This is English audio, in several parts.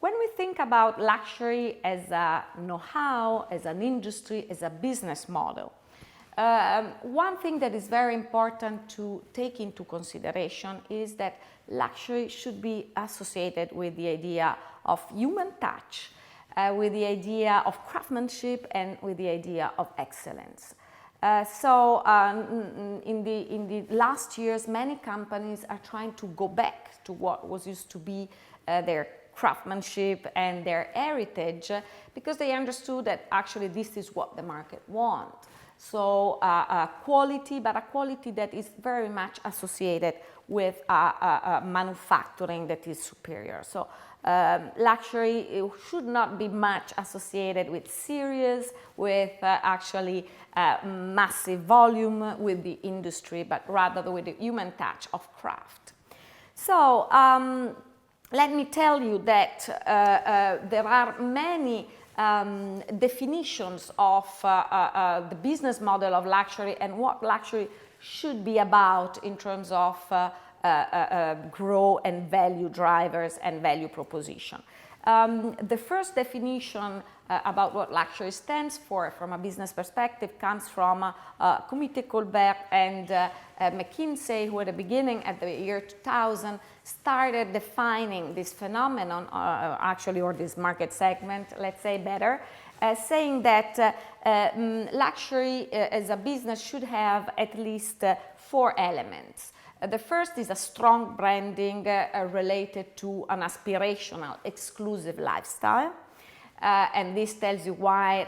When we think about luxury as a know-how, as an industry, as a business model, one thing that is very important to take into consideration is that luxury should be associated with the idea of human touch, with the idea of craftsmanship, and with the idea of excellence. In the last years, many companies are trying to go back to what was used to be their craftsmanship and their heritage, because they understood that actually this is what the market wants. So quality, but a quality that is very much associated with manufacturing that is superior. So luxury should not be much associated with series, with actually massive volume with the industry, but rather with the human touch of craft. So let me tell you that there are many definitions of the business model of luxury and what luxury should be about in terms of growth and value drivers and value proposition. The first definition about what luxury stands for from a business perspective comes from Comité Colbert and McKinsey, who at the beginning, at the year 2000, started defining this phenomenon, or this market segment, let's say better, saying that luxury as a business should have at least 4 elements. The first is a strong branding related to an aspirational, exclusive lifestyle. And this tells you why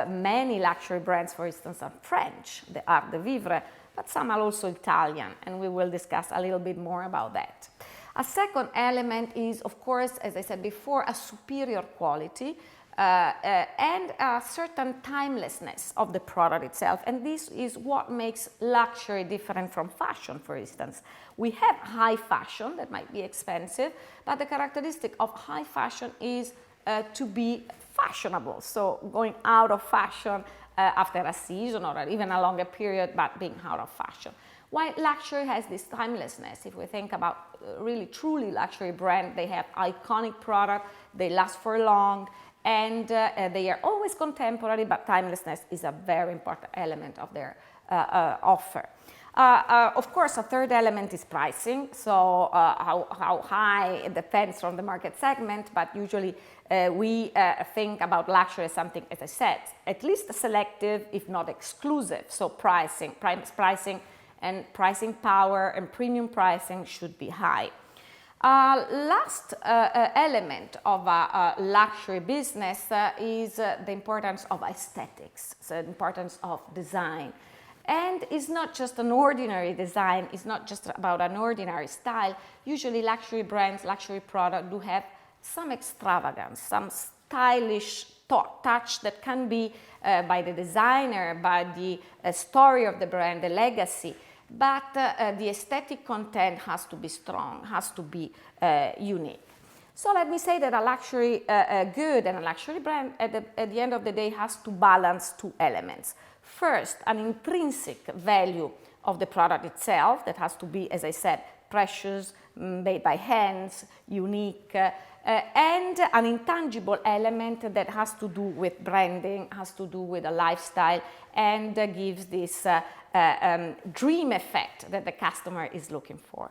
many luxury brands, for instance, are French, the art de vivre, but some are also Italian, and we will discuss a little bit more about that. A second element is, of course, as I said before, a superior quality and a certain timelessness of the product itself. And this is what makes luxury different from fashion, for instance. We have high fashion that might be expensive, but the characteristic of high fashion is to be fashionable, so going out of fashion after a season or even a longer period, but being out of fashion. While luxury has this timelessness, if we think about really truly luxury brand, they have iconic product, they last for long, and they are always contemporary, but timelessness is a very important element of their offer. Of course, a third element is pricing, so how high it depends from the market segment, but usually we think about luxury as something, as I said, at least selective, if not exclusive. So pricing and pricing power and premium pricing should be high. Last element of a luxury business is the importance of aesthetics, so the importance of design. And it's not just an ordinary design, it's not just about an ordinary style. Usually luxury brands, luxury products do have some extravagance, some stylish touch that can be by the designer, by the story of the brand, the legacy. But the aesthetic content has to be strong, has to be unique. So let me say that a luxury good and a luxury brand at the end of the day has to balance 2 elements. First, an intrinsic value of the product itself that has to be, as I said, precious, made by hands, unique, and an intangible element that has to do with branding, has to do with a lifestyle, and gives this dream effect that the customer is looking for.